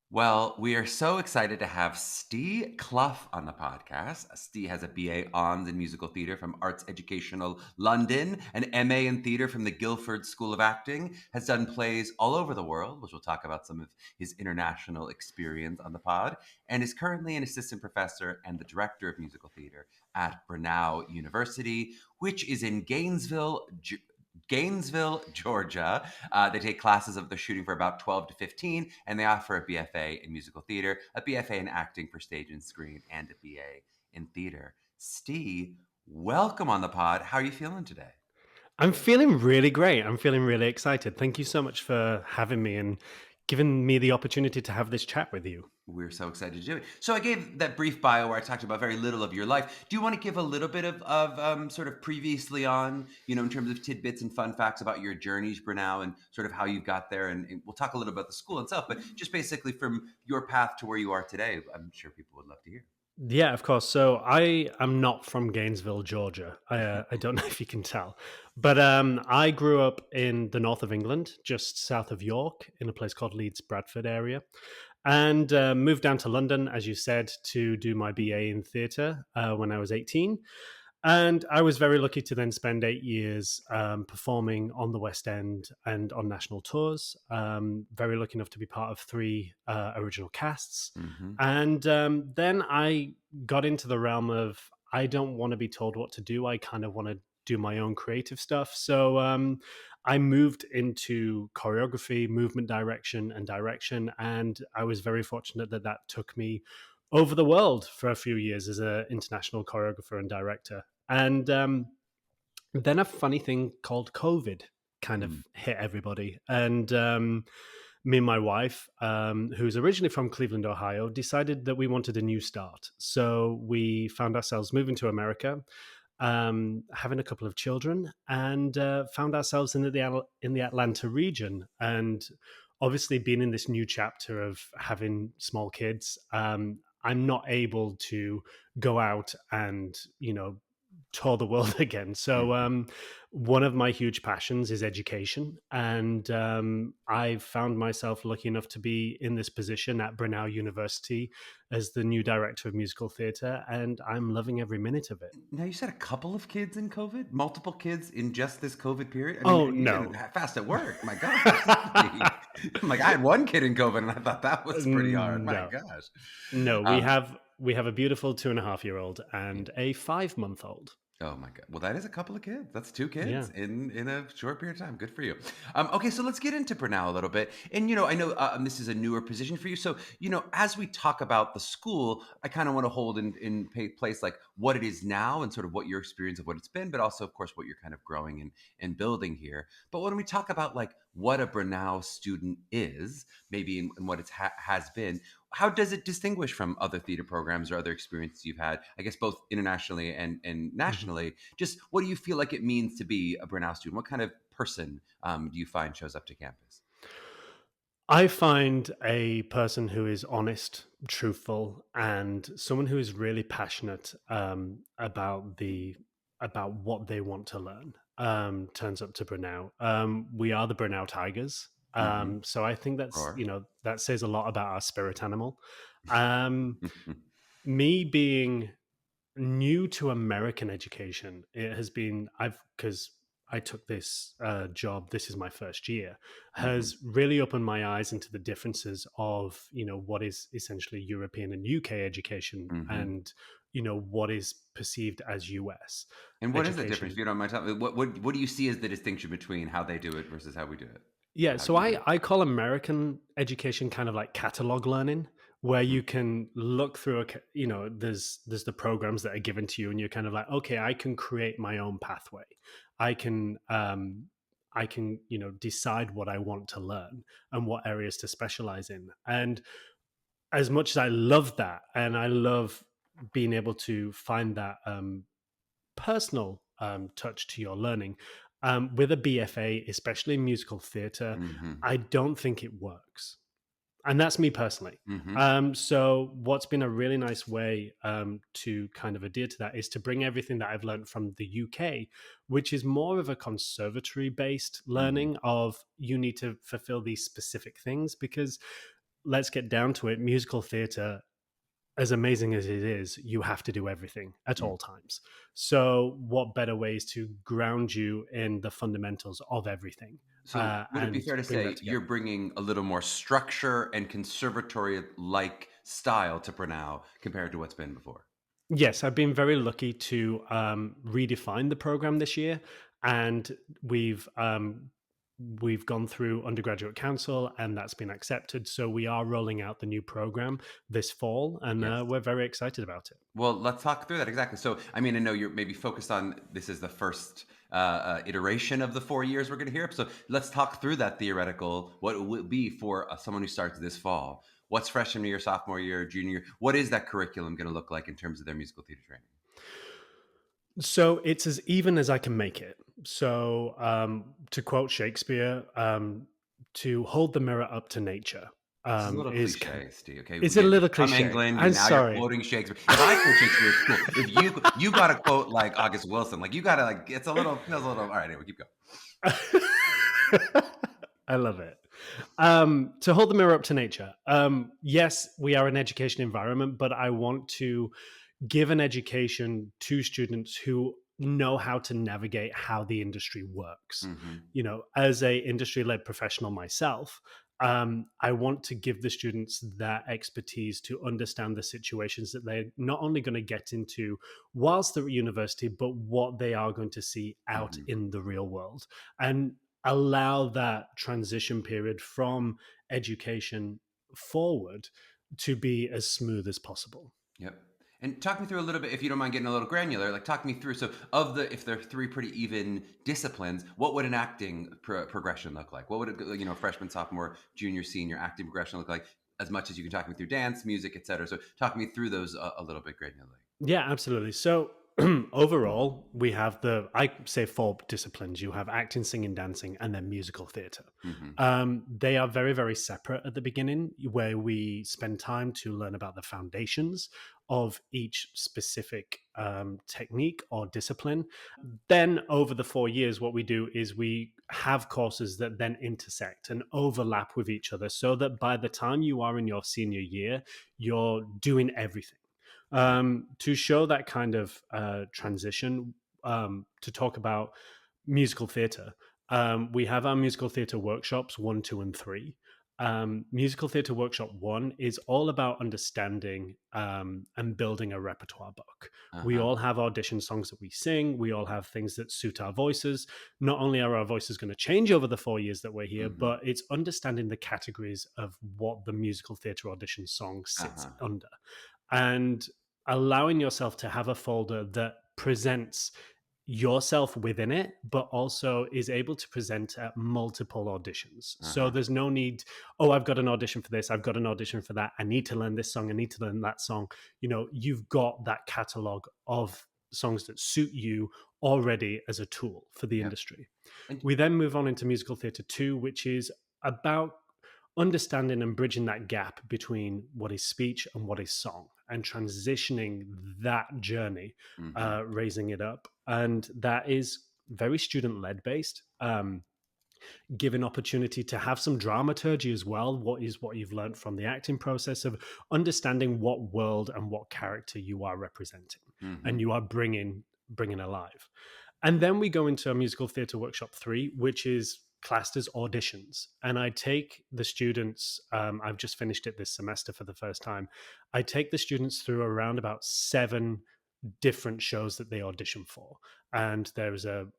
Well, we are so excited to have Ste Clough on the podcast. Ste has a BA Hons in musical theatre from Arts Educational London, an MA in theatre from the Guildford School of Acting, has done plays all over the world, which we'll talk about some of his international experience on the pod, and is currently an assistant professor and the director of musical theatre at Brenau University, which is in Gainesville, Georgia. They take classes of the shooting for about 12 to 15, and they offer a BFA in musical theater, a BFA in acting for stage and screen, and a BA in theater. Steve, welcome on the pod. How are you feeling today? I'm feeling really great. I'm feeling really excited. Thank you so much for having me and giving me the opportunity to have this chat with you. We're so excited to do it. So I gave that brief bio where I talked about very little of your life. Do you want to give a little bit of sort of previously on, in terms of tidbits and fun facts about your journeys, Brenau, and sort of how you got there? And we'll talk a little about the school itself, but just basically from your path to where you are today, I'm sure people would love to hear. Yeah, of course. So I am not from Gainesville, Georgia. I don't know if you can tell, but I grew up in the north of England, just south of York, in a place called Leeds, Bradford area, and moved down to London, as you said, to do my BA in theatre when I was 18. And I was very lucky to then spend 8 years performing on the West End and on national tours. Very lucky enough to be part of three original casts. Mm-hmm. And then I got into the realm of I don't want to be told what to do. I kind of want to do my own creative stuff. So I moved into choreography, movement direction, and direction. And I was very fortunate that that took me over the world for a few years as an international choreographer and director. And then a funny thing called COVID kind of hit everybody. And me and my wife, who's originally from Cleveland, Ohio, decided that we wanted a new start. So we found ourselves moving to America, having a couple of children, and found ourselves in the Atlanta region. And obviously, being in this new chapter of having small kids, I'm not able to go out and tour the world again. So Mm-hmm. one of my huge passions is education, and I found myself lucky enough to be in this position at Brenau University as the new director of musical theatre, and I'm loving every minute of it. Now you said a couple of kids in COVID, multiple kids in just this COVID period. I mean, Oh you've been no, fast at work. My gosh, this is pretty. I'm like, I had one kid in COVID, and I thought that was pretty hard. My no, gosh. no. We Um, have we have a beautiful 2.5-year-old and a 5-month-old. Oh my god. Well, that is a couple of kids. That's two Yeah. kids in a short period of time. Good for you. Okay, so let's get into Bernal a little bit. And I know this is a newer position for you. So as we talk about the school, I kind of want to hold in place like what it is now and sort of what your experience of what it's been, but also of course what you're kind of growing and building here. But when we talk about like what a Bernal student is, maybe in what it has been, how does it distinguish from other theater programs or other experiences you've had, I guess both internationally and Mhm. nationally? Just what do you feel like it means to be a Brenau student? What kind of person do you find shows up to campus? I find a person who is honest, truthful, and someone who is really passionate about what they want to learn. Turns up to Brunel. We are the Brunel Tigers, Mm-hmm. so I think that's Or that says a lot about our spirit animal. Um, Me being new to American education, it has been I've because I took this job. This is my first year. mm-hmm. Has really opened my eyes into the differences of what is essentially European and UK education, Mm-hmm. and what is perceived as US And what is the difference? If education. you don't mind telling me, what do you see as the distinction between how they do it versus how we do it, or Yeah, how so you do it? I call American education kind of like catalog learning, where Mm-hmm. you can look through there's the programs that are given to you, and you're kind of like, okay, I can create my own pathway. I can decide what I want to learn and what areas to specialize in. And as much as I love that, and I love being able to find that personal touch to your learning. With a BFA, especially in musical theatre, Mm-hmm. I don't think it works. And that's me personally. Mm-hmm. So, what's been a really nice way to kind of adhere to that is to bring everything that I've learned from the UK, which is more of a conservatory based Mm-hmm. learning of you need to fulfill these specific things because let's get down to it. Musical theater, as amazing as it is, you have to do everything at Mm. all times. So, what better ways to ground you in the fundamentals of everything So would it be and fair to bring that say you're together? bringing a little more structure and conservatory-like style to Brenau compared to what's been before? Yes, I've been very lucky to redefine the program this year, and we've gone through undergraduate council, and that's been accepted. So we are rolling out the new program this fall, and Yes. we're very excited about it. Well, let's talk through that exactly. So, I mean, I know you're maybe focused on this is the first iteration of the 4 years we're going to hear. So, let's talk through that theoretical. What it will be for someone who starts this fall? What's freshman year, sophomore year, junior year? What is that curriculum going to look like in terms of their musical theater training? So it's as even as I can make it. So to quote Shakespeare, to hold the mirror up to nature This is a little is cliche, Steve. Okay, it's a again, you're little from cliche. England. I'm Now you're sorry. quoting Shakespeare. If I quote Shakespeare, it's cool. If you got to quote like August Wilson, like you got to like it's a little feels a little. All right, anyway, keep going. I love it. To hold the mirror up to nature. Yes, we are an education environment, but I want to give an education to students who know how to navigate how the industry works. Hmm. As a industry led professional myself, I want to give the students that expertise to understand the situations that they're not only going to get into whilst they're at university, but what they are going to see out Hmm. in the real world, and allow that transition period from education forward to be as smooth as possible. Yep. And talk me through a little bit, if you don't mind getting a little granular, like talk me through. So, of the, if there are three pretty even disciplines, what would an acting progression look like? What would it, freshman, sophomore, junior, senior acting progression look like? As much as you can talk me through dance, music, etc. So, talk me through those a little bit granularly. Yeah, absolutely. So overall, we have I say four disciplines. You have acting, singing, dancing, and then musical theatre. Hmm. They are very, very separate at the beginning, where we spend time to learn about the foundations of each specific technique or discipline. Then, over the 4 years, what we do is we have courses that then intersect and overlap with each other so that by the time you are in your senior year, you're doing everything to show that kind of transition. To talk about musical theatre, we have our musical theatre workshops 1, 2, and 3. Musical theatre workshop 1 is all about understanding and building a repertoire book. We Uh-huh. all have audition songs that we sing. We all have things that suit our voices. Not only are our voices going to change over the 4 years that we're here, Hmm. but it's understanding the categories of what the musical theatre audition song sits Uh-huh. under, and allowing yourself to have a folder that presents yourself within it, but also is able to present at multiple auditions. So Uh-huh. there's no need, oh, I've got an audition for this, I've got an audition for that, I need to learn this song, I need to learn that song. You've got that catalog of songs that suit you already as a tool for the Yep. industry. And We then move on into musical theatre 2, which is about understanding and bridging that gap between what is speech and what is song, and transitioning that journey, mhm. raising it up. And that is very student led based. Given opportunity to have some dramaturgy as well. What you've learned from the acting process of understanding what world and what character you are representing, and Mhm. you are bringing alive. And then we go into a musical theatre workshop 3, which is classed as auditions. And I take the students, I've just finished it this semester for the first time. I take the students through around about 7 different shows that they audition for. And there's a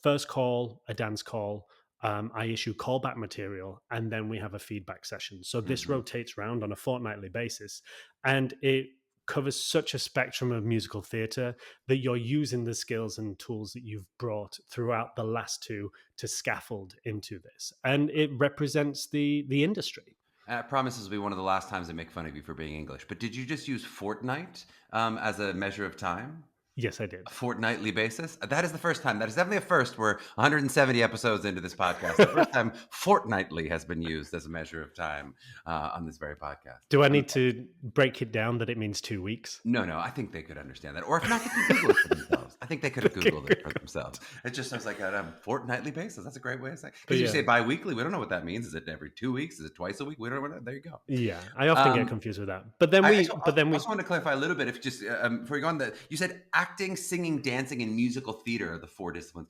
first call, a dance call. I issue callback material, and then we have a feedback session. So this Mhm. rotates around on a fortnightly basis, and it covers such a spectrum of musical theatre that you're using the skills and tools that you've brought throughout the last 2 to scaffold into this, and it represents the industry. I promise this will be one of the last times I make fun of you for being English. But did you just use fortnight as a measure of time? Yes, I did. A fortnightly basis? That is the first time. That is definitely a first. We're 170 episodes into this podcast. The first time fortnightly has been used as a measure of time on this very podcast. Do I Um, need to break it down that it means 2 weeks? no, no, I think they could understand that. Or if not, they can Google it for themselves. I think they could have Okay, Googled it for good. themselves. It just sounds like a fortnightly basis. That's a great way of saying. But Because you yeah, say bi-weekly, we don't know what that means. Is it every 2 weeks? Is it twice a week? We don't know. There you go. yeah, I often get Um, confused with that. But then I we, also, but then I we, also want to clarify a little bit. If just before you go on, that you said acting, singing, dancing, and musical theater are the four disciplines.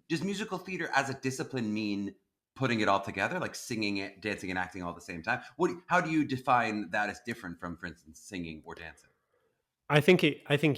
Does musical theater as a discipline mean putting it all together, like singing, it, dancing, and acting all at the same time? How do you define that as different from, for instance, singing or dancing? I think,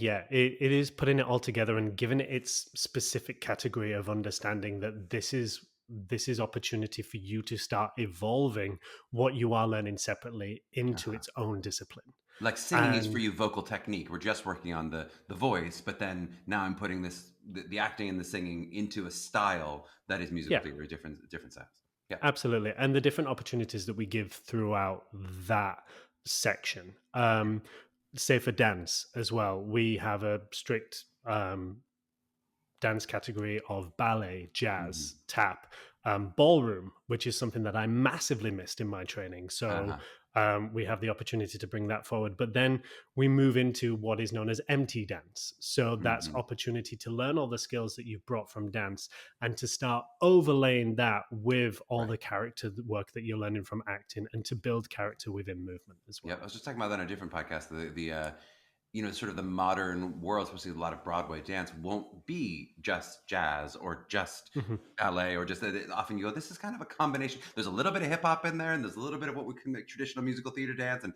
yeah, it is putting it all together and giving it its specific category of understanding that this is opportunity for you to start evolving what you are learning separately into Uh-huh. its own discipline. Like singing is for And you vocal technique. We're just working on the voice, but then now I'm putting the acting and the singing into a style that is musical yeah, theater, different styles. Yeah. absolutely. And the different opportunities that we give throughout that section. Say for dance as well, we have a strict dance category of ballet, Hmm. jazz, tap, ballroom, which is something that I massively missed in my training. So Uh-huh. we have the opportunity to bring that forward. But then we move into what is known as MT dance. So that's Hmm. opportunity to learn all the skills that you've brought from dance and to start overlaying that with all Right. the character work that you're learning from acting and to build character within movement as Yep. I well. was just talking about that on a different podcast. Sort of the modern world, especially a lot of Broadway dance, won't be just jazz or just Mhm. ballet or just often you go, this is kind of a combination. There's a little bit of hip hop in there, and there's a little bit of what we can make traditional musical theater dance, and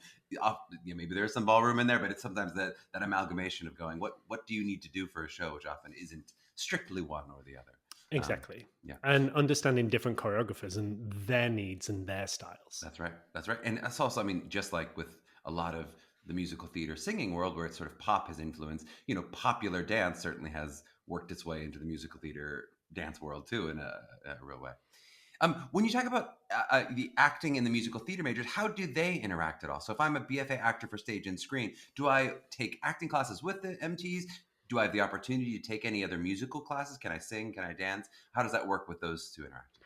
maybe there's some ballroom in there, but it's sometimes that amalgamation of going, what do you need to do for a show, which often isn't strictly one or the other. Exactly. Yeah. And understanding different choreographers and their needs and their styles. That's right. That's right. And that's also, I mean, just like with a lot of the musical theater singing world, where it's sort of pop has influenced, popular dance certainly has worked its way into the musical theater dance world too, in a real way. When you talk about the acting and the musical theater majors, how do they interact at all? So if I'm a BFA actor for stage and screen, do I take acting classes with the MTs? Do I have the opportunity to take any other musical classes? Can I sing? Can I dance? How does that work with those two interacting?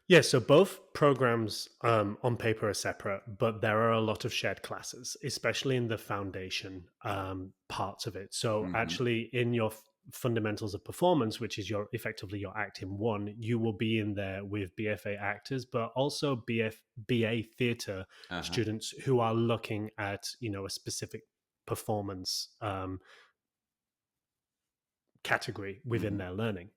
Yeah, so both programs on paper are separate, but there are a lot of shared classes, especially in the foundation parts of it. So, Hmm. actually, in your fundamentals of performance, which is your effectively your acting one, you will be in there with BFA actors, but also BA theatre Uh-huh. students who are looking at a specific performance category within Hmm. their learning.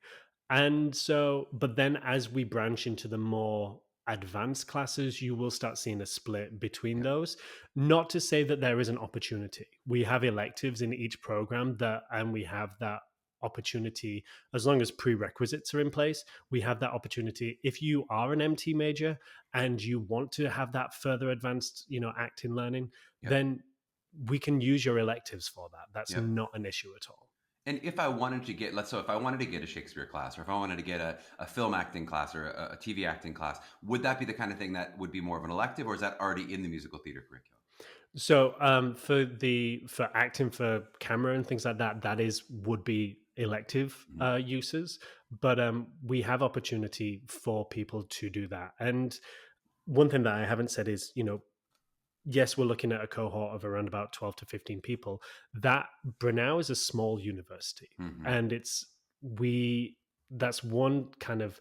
And so, but then as we branch into the more advanced classes, you will start seeing a split between Yeah. those. Not to say that there is an opportunity. We have electives in each program and we have that opportunity as long as prerequisites are in place. We have that opportunity. If you are an MT major and you want to have that further advanced, acting learning, Yep. then we can use your electives for that. That's Yep. not an issue at all. And if I wanted to get, if I wanted to get a Shakespeare class, or if I wanted to get a film acting class or a TV acting class, would that be the kind of thing that would be more of an elective, or is that already in the musical theater curriculum? So for acting for camera and things like that, that is would be elective Mhm. uses, but we have opportunity for people to do that. And one thing that I haven't said is, yes, we're looking at a cohort of around about 12 to 15 people. That Brenau is a small university, Mhm. and we that's one kind of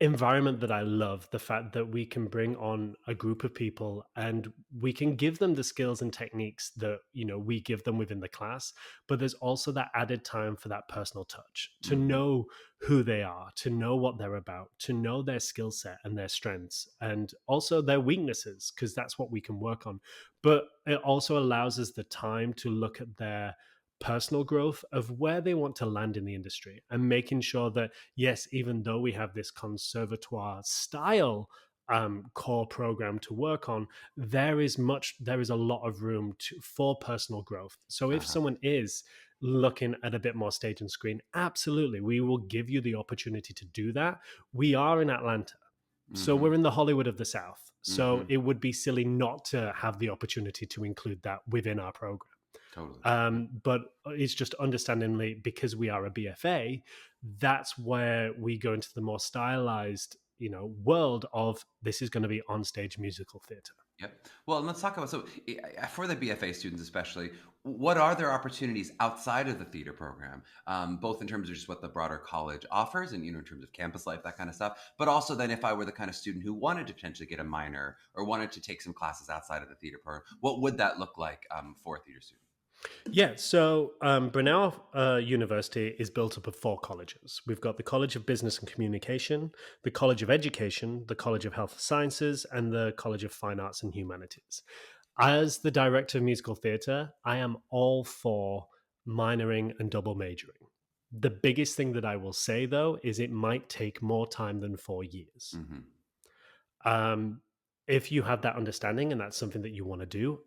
environment that I love, the fact that we can bring on a group of people and we can give them the skills and techniques that we give them within the class, but there's also that added time for that personal touch to Mhm. know who they are, to know what they're about, to know their skill set and their strengths and also their weaknesses, because that's what we can work on. But it also allows us the time to look at their personal growth of where they want to land in the industry and making sure that yes, even though we have this conservatoire style core program to work on, there is a lot of room for personal growth. So if Uh-huh. someone is looking at a bit more stage and screen, absolutely, we will give you the opportunity to do that. We are in Atlanta. So Mhm. we're in the Hollywood of the South. So Mhm. it would be silly not to have the opportunity to include that within our program. Totally. But it's just understandingly, because we are a BFA, that's where we go into the more stylized, world of this is going to be on stage musical theater. Yep. Well, and let's talk about for the BFA students especially, what are their opportunities outside of the theater program, both in terms of just what the broader college offers, and in terms of campus life, that kind of stuff. But also, then, if I were the kind of student who wanted to potentially get a minor or wanted to take some classes outside of the theater program, what would that look like for a theater student? Yeah, so Brenau University is built up of four colleges. We've got the College of Business and Communication, the College of Education, the College of Health Sciences, and the College of Fine Arts and Humanities. As the director of musical theatre, I am all for minoring and double majoring. The biggest thing that I will say, though, is it might take more time than 4 years. Mm-hmm. Um, if you have that understanding and that's something that you want to do,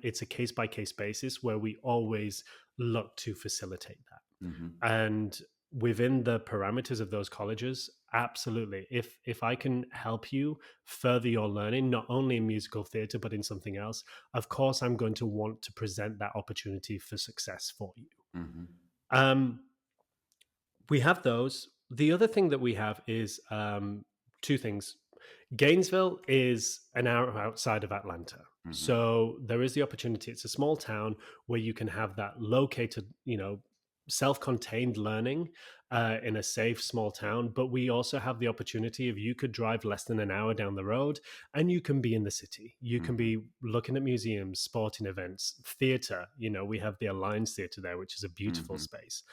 it's a case by case basis where we always look to facilitate that. Mm-hmm. And within the parameters of those colleges, absolutely. If I can help you further your learning, not only in musical theatre but in something else, of course I'm going to want to present that opportunity for success for you. Mm-hmm. Um, we have those. The other thing that we have is two things. Gainesville is an hour outside of Atlanta. Mm-hmm. So there is the opportunity. It's a small town where you can have that located, self-contained learning in a safe small town. But we also have the opportunity of you could drive less than an hour down the road and you can be in the city. You can Mm-hmm. be looking at museums, sporting events, theater. We have the Alliance Theater there, which is a beautiful Mm-hmm. space.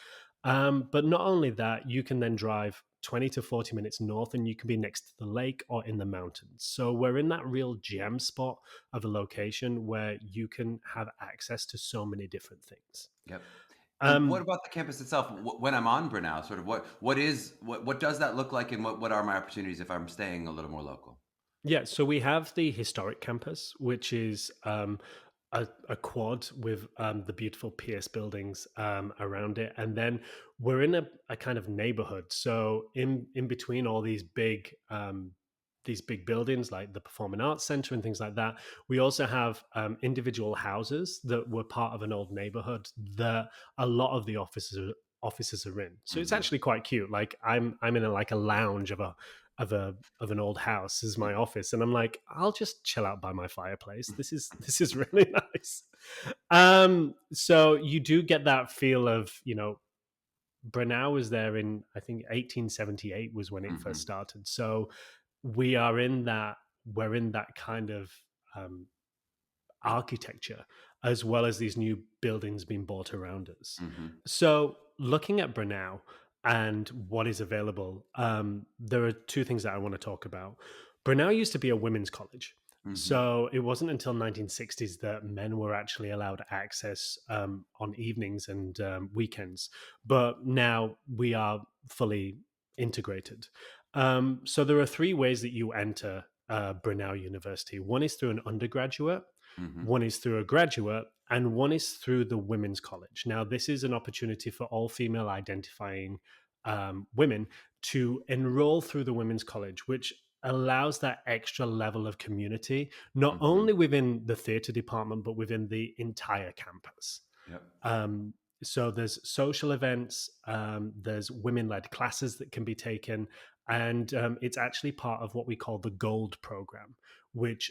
But not only that, you can then drive 20 to 40 minutes north and you can be next to the lake or in the mountains. So we're in that real gem spot of a location where you can have access to so many different things. Yep. And what Um, about the campus itself? When I'm on Brenau, sort of what does that look like, and what are my opportunities if I'm staying a little more local? yeah, so we have the historic campus, which is a quad with the beautiful Pierce buildings around it, and then we're in a kind of neighborhood. So in between all these big buildings like the Performing Arts Center and things like that, we also have individual houses that were part of an old neighborhood that a lot of the offices are in. So it's Mm-hmm. actually quite cute. Like I'm in like a lounge of an old house is my office, and I'm like, I'll just chill out by my fireplace. This is really nice. So you do get that feel of, Brenau was there in, I think, 1878 was when it Mm-hmm. first started. So we're in that kind of um, architecture, as well as these new buildings being bought around us. Mm-hmm. So, looking at Brenau and what is available, there are two things that I want to talk about. Brenau used to be a women's college. Mm-hmm. So it wasn't until 1960s that men were actually allowed access on evenings and weekends. But now we are fully integrated. So there are three ways that you enter Brenau University. One is through an undergraduate, Mm-hmm. one is through a graduate, and one is through the women's college. Now, this is an opportunity for all female identifying women to enroll through the women's college, which allows that extra level of community, not Mm-hmm. only within the theatre department, but within the entire campus. Yep. Um, so there's social events, there's women-led classes that can be taken, and it's actually part of what we call the Gold program, which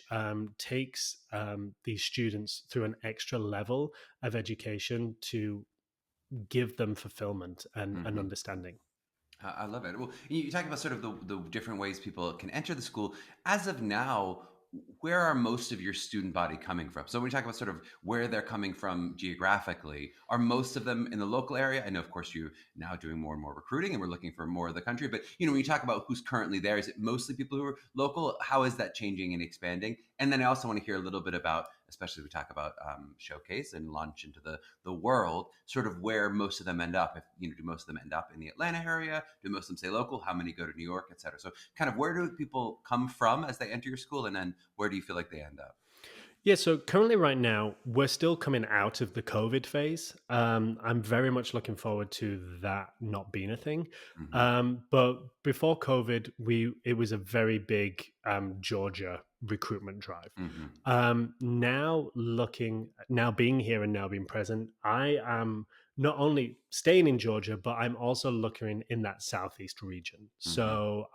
takes these students through an extra level of education to give them fulfillment and Mm-hmm. understanding. I love it. Well, you talk about sort of the different ways people can enter the school. As of now, where are most of your student body coming from? So when we talk about sort of where they're coming from geographically, are most of them in the local area? I know, of course, you're now doing more and more recruiting, and we're looking for more of the country. But when you talk about who's currently there, is it mostly people who are local? How is that changing and expanding? And then I also want to hear a little bit about, especially as we talk about showcase and launch into the world, sort of where most of them end up. If do most of them end up in the Atlanta area? Do most of them stay local? How many go to New York, et cetera? So kind of where do people come from as they enter your school, and then where do you feel like they end up? Yeah, so currently, right now, we're still coming out of the COVID phase. I'm very much looking forward to that not being a thing. Hmm. But before COVID, it was a very big Georgia recruitment drive. Hmm. Now being here and now being present, I am not only staying in Georgia, but I'm also looking in that southeast region. Hmm. So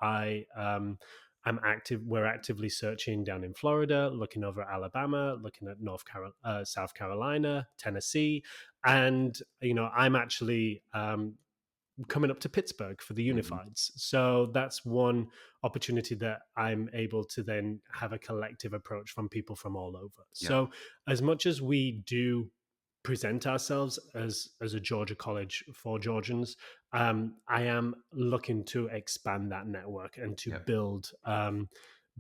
we're actively searching down in Florida, looking over at Alabama, looking at South Carolina, Tennessee, and I'm actually coming up to Pittsburgh for the Hmm. Unifieds. So that's one opportunity that I'm able to then have a collective approach from people from all over. Yeah. So as much as we do present ourselves as a Georgia college for Georgians, I am looking to expand that network and to Yeah.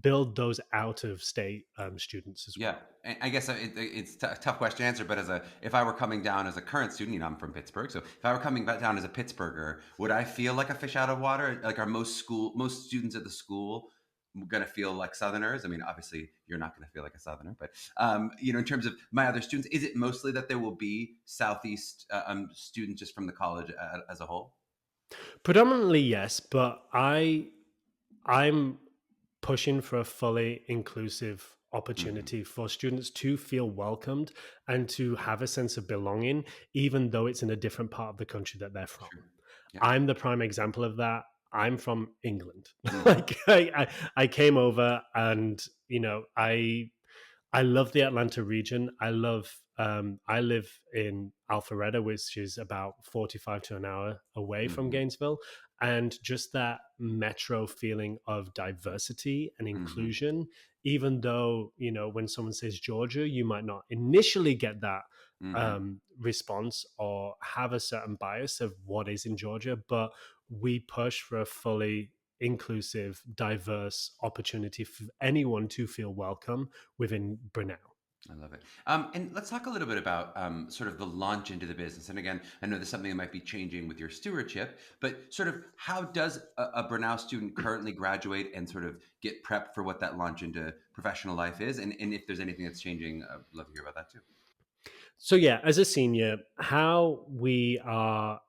build those out of state students as Yeah, well. and I guess it's a tough question to answer. But if I were coming down as a current student, I'm from Pittsburgh, so if I were coming back down as a Pittsburgher, would I feel like a fish out of water? Like, are most students at the school going to feel like Southerners? I mean, obviously, you're not going to feel like a Southerner, but in terms of my other students, is it mostly that there will be Southeast students just from the college as a whole? Predominantly, yes, but I'm pushing for a fully inclusive Hmm. opportunity for students to feel welcomed and to have a sense of belonging, even though it's in a different part of the country that they're from. Sure. Yeah. I'm the prime example of that. I'm from England. Hmm. like I came over, and I love the Atlanta region. I live in Alpharetta, which is about 45 to an hour away from Hmm. Gainesville. And just that metro feeling of diversity and Hmm. inclusion, even though, when someone says Georgia, you might not initially get that Hmm. response or have a certain bias of what is in Georgia, but we push for a fully inclusive, diverse opportunity for anyone to feel welcome within Brenau. I love it. And let's talk a little bit about sort of the launch into the business. And again, I know there's something that might be changing with your stewardship, but sort of how does a Brenau student currently graduate and sort of get prepped for what that launch into professional life is? And if there's anything that's changing, I'd love to hear about that too. So, yeah, as a senior, how we are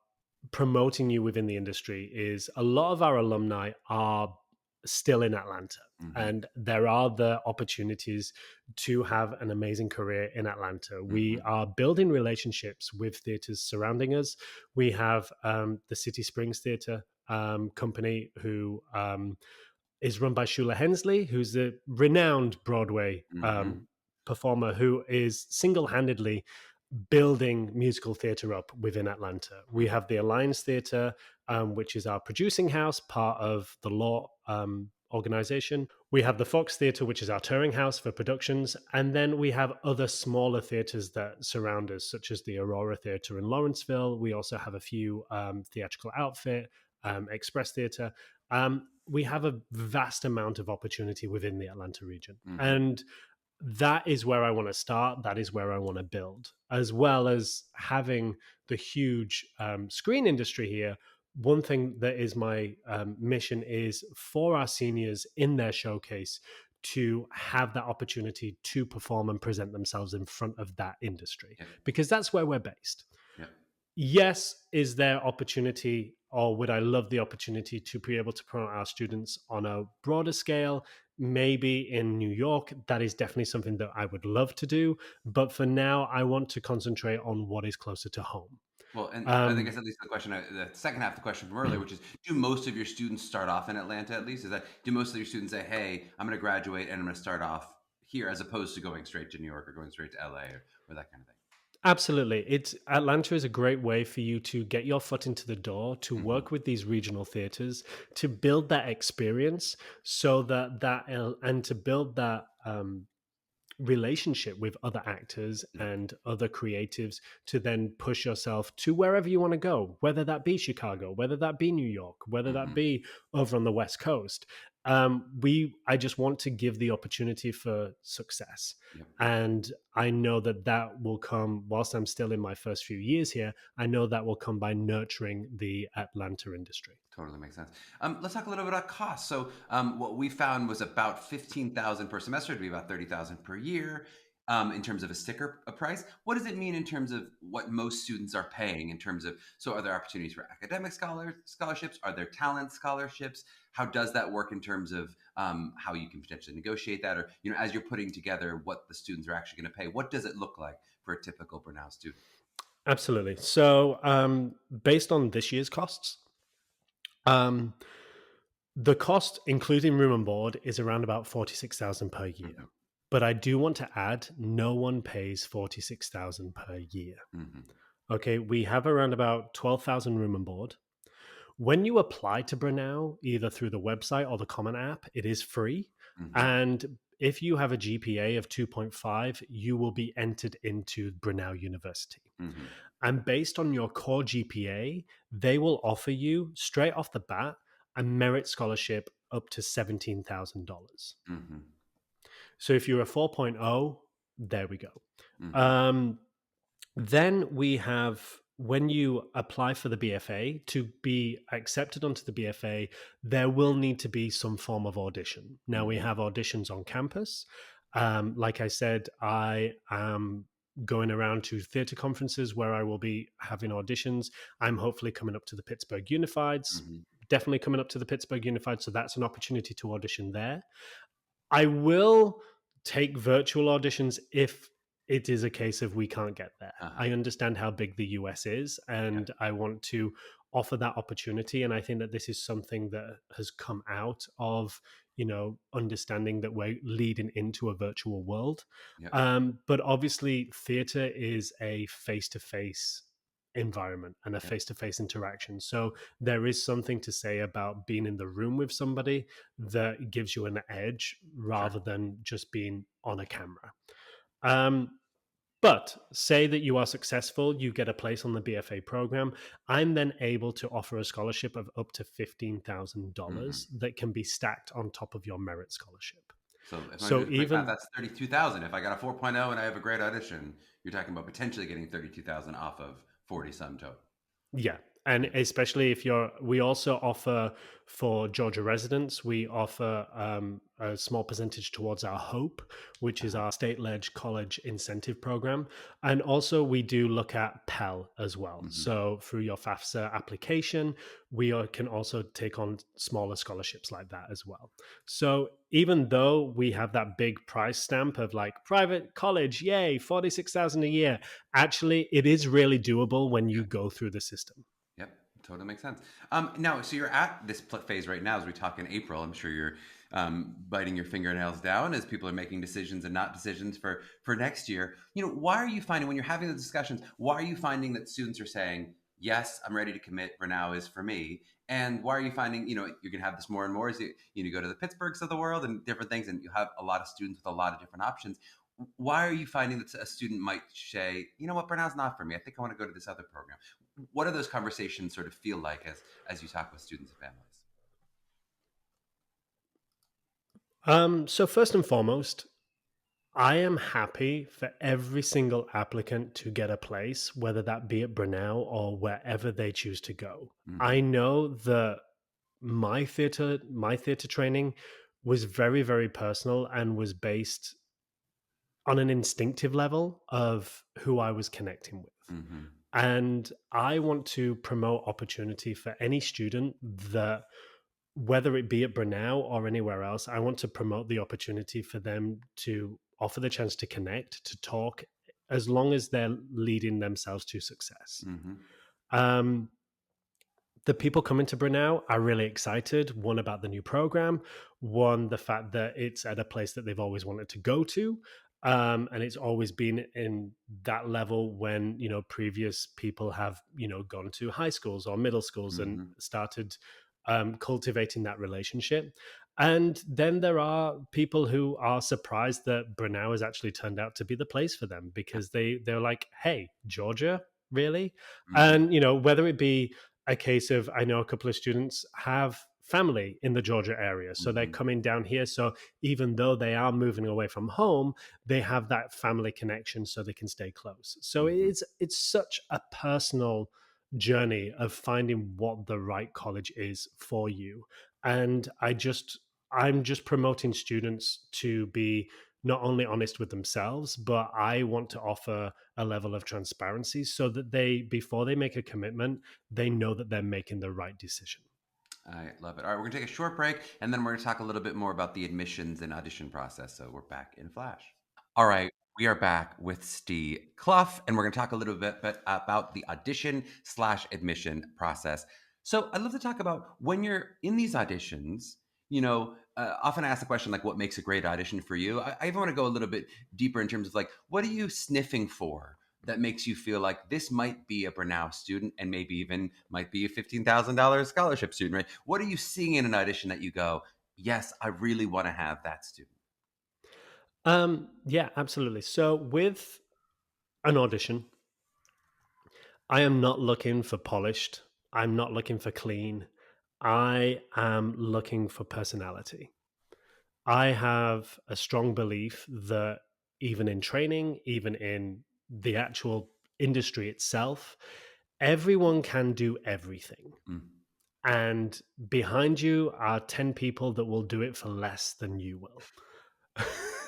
promoting you within the industry is a lot of our alumni are still in Atlanta. Hmm. And there are the opportunities to have an amazing career in Atlanta. We Hmm. are building relationships with theaters surrounding us. We have the City Springs Theater company, who is run by Shula Hensley, who's a renowned Broadway Hmm. performer who is single handedly building musical theater up within Atlanta. We have the Alliance Theater, which is our producing house, part of the Law organization. We have the Fox Theater, which is our touring house for productions. And then we have other smaller theaters that surround us, such as the Aurora Theater in Lawrenceville. We also have a few theatrical outfit, Express Theater. We have a vast amount of opportunity within the Atlanta region. Hmm. And that is where I want to start. That is where I want to build, as well as having the huge screen industry here. One thing that is my mission is for our seniors in their showcase to have that opportunity to perform and present themselves in front of that industry, Yep. because that's where we're based. Yep. Yes, is there opportunity, or would I love the opportunity to be able to promote our students on a broader scale? Maybe in New York, that is definitely something that I would love to do. But for now, I want to concentrate on what is closer to home. Well, and I think Um, it's at least the question, the second half of the question from earlier, which is, do most of your students start off in Atlanta at least? Is that, do most of your students say, hey, I'm going to graduate and I'm going to start off here as opposed to going straight to New York or going straight to LA or that kind of Absolutely. It's Atlanta is a great way for you to get your foot into the door, to thing? Hmm. work with these regional theaters, to build that experience, so and to build that relationship with other actors Yep. and other creatives, to then push yourself to wherever you want to go, whether that be Chicago, whether that be New York, whether that Hmm. be over on the West Coast. I just want to give the opportunity for success. Yep. And I know that that will come whilst I'm still in my first few years here. I know that will come by nurturing the Atlanta industry. Totally makes sense. Let's talk a little bit about costs. So, what we found was about 15,000 per semester to be about 30,000 per year. in terms of a sticker a price. What does it mean in terms of what most students are paying in terms of, so are there opportunities for academic scholarships? Are there talent scholarships? How does that work in terms of how you can potentially negotiate that? Or, as you're putting together what the students are actually going to pay, what does it look like for a typical Brenau student? Absolutely. So, based on this year's costs, um, the cost, including room and board, is around about 46,000 per year. Hmm. But I do want to add, no one pays 46,000 per year. Hmm. Okay, we have around about 12,000 room and board. When you apply to Brenau, either through the website or the Common App, it is free. Hmm. And if you have a GPA of 2.5, you will be entered into Brenau University. Hmm. And based on your core GPA, they will offer you straight off the bat a merit scholarship up to $17,000. Hmm. So if you're a 4.0, there we go. Hmm. Um, then we have, when you apply for the BFA, to be accepted onto the BFA, there will need to be some form of audition. Now, we Hmm. have auditions on campus. Like I said, I am going around to theatre conferences where I will be having auditions. I'm hopefully coming up to the Pittsburgh Unifieds, Hmm. definitely coming up to the Pittsburgh Unified. So that's an opportunity to audition there. I will take virtual auditions if it is a case of we can't get there. Uh-huh. I understand how big the US is, Yeah. and I want to offer that opportunity. And I think that this is something that has come out of, understanding that we're leading into a virtual world. Yeah. But obviously, theatre is a face to face environment and a Yeah. face to face interaction. So there is something to say about being in the room with somebody that gives you an edge Sure. rather than just being on a camera. Um, but say that you are successful, you get a place on the BFA program. I'm then able to offer a scholarship of up to Hmm. $15,000 that can be stacked on top of your merit scholarship. So if I'm So doing quick math, even that's 32,000. If I got a 4.0 and I have a great audition, you're talking about potentially getting 32,000 off of 40 some total. Yeah. And Yeah. especially if we also offer for Georgia residents, we offer a small percentage towards our HOPE, which is Uh-huh. our state led college incentive program. And also, we do look at Pell as well. Hmm. So, through your FAFSA application, we can also take on smaller scholarships like that as well. So, even though we have that big price stamp of like private college, yay, 46,000 a year, actually, it is really doable when you go through the system. Yep, totally makes sense. Now, so you're at this phase right now as we talk in April. I'm sure you're biting your fingernails down as people are making decisions and not decisions for next year. Why are you finding when you're having the discussions? Why are you finding that students are saying, "Yes, I'm ready to commit. Brenau is for me." And why are you finding you're going to have this more and more as you go to the Pittsburghs of the world and different things, and you have a lot of students with a lot of different options. Why are you finding that a student might say, "You know what, Brenau's not for me. I think I want to go to this other program"? What do those conversations sort of feel like as you talk with students and families? So first and foremost, I am happy for every single applicant to get a place, whether that be at Brenau or wherever they choose to go. Hmm. I know that my theater training was very, very personal and was based on an instinctive level of who I was connecting with. Hmm. And I want to promote opportunity for any student that, whether it be at Brenau or anywhere else, I want to promote the opportunity for them to offer the chance to connect, to talk, as long as they're leading themselves to success. Hmm. Um, the people coming to Brenau are really excited. One, about the new program. One, the fact that it's at a place that they've always wanted to go to. And it's always been in that level when, previous people have, gone to high schools or middle schools and Hmm. started cultivating that relationship. And then there are people who are surprised that Brenau has actually turned out to be the place for them, because they're like, hey, Georgia, really? Hmm. And, whether it be a case of, I know a couple of students have family in the Georgia area, so they're Hmm. coming down here. So even though they are moving away from home, they have that family connection, so they can stay close. So Hmm. it's such a personal journey of finding what the right college is for you. And I'm just promoting students to be not only honest with themselves, but I want to offer a level of transparency so that they, before they make a commitment, they know that they're making the right decision. I love it. All right, we're gonna take a short break, and then we're gonna talk a little bit more about the admissions and audition process. So we're back in flash. All right, we are back with Ste Clough, and we're gonna talk a little bit about the audition slash admission process. So I'd love to talk about when you're in these auditions. Often I ask the question like, "What makes a great audition for you?" I even want to go a little bit deeper in terms of like, what are you sniffing for that makes you feel like this might be a Brenau student and maybe even might be a $15,000 scholarship student, right? What are you seeing in an audition that you go, yes, I really want to have that student? Yeah, absolutely. So with an audition, I am not looking for polished. I'm not looking for clean. I am looking for personality. I have a strong belief that even in training, even in the actual industry itself, everyone can do everything. Mm. And behind you are 10 people that will do it for less than you will.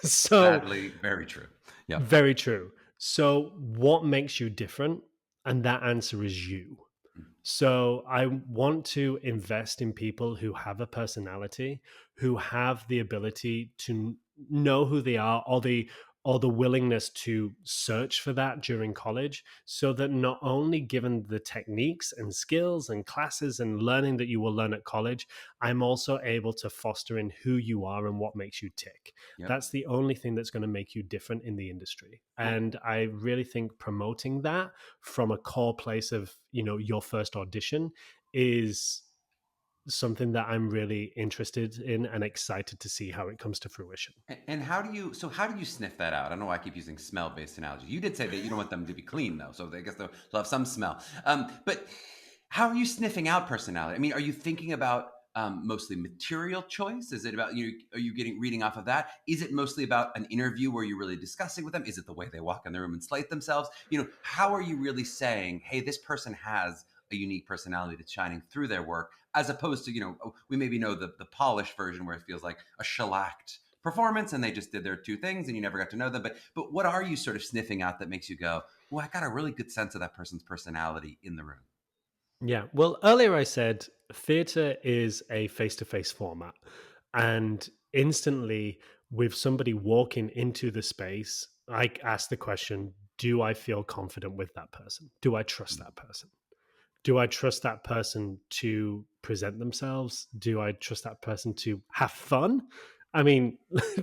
So, Sadly, very true. Yep. very true. So, what makes you different? And that answer is you. Mm. So I want to invest in people who have a personality, who have the ability to know who they are, or the willingness to search for that during college, so that not only given the techniques and skills and classes and learning that you will learn at college, I'm also able to foster in who you are and what makes you tick. Yep. That's the only thing that's going to make you different in the industry. Well, And I really think promoting that from a core place of, your first audition is something that I'm really interested in and excited to see how it comes to fruition. and how do you sniff that out? I don't know why I keep using smell-based analogy. You did say that you don't want them to be clean though, so I guess they'll have some smell. But how are you sniffing out personality? I mean, are you thinking about mostly material choice? Is it about are you getting reading off of that? Is it mostly about an interview where you're really discussing with them? Is it the way they walk in the room and slate themselves? How are you really saying, hey, this person has a unique personality that's shining through their work, as opposed to, we maybe know the polished version where it feels like a shellacked performance and they just did their two things and you never got to know them. But what are you sort of sniffing out that makes you go, well, I got a really good sense of that person's personality in the room? Yeah. Well, earlier I said theatre is a face to face format. And instantly, with somebody walking into the space, I ask the question, do I feel confident with that person? Do I trust Mm. that person? Do I trust that person to present themselves? Do I trust that person to have fun? I mean,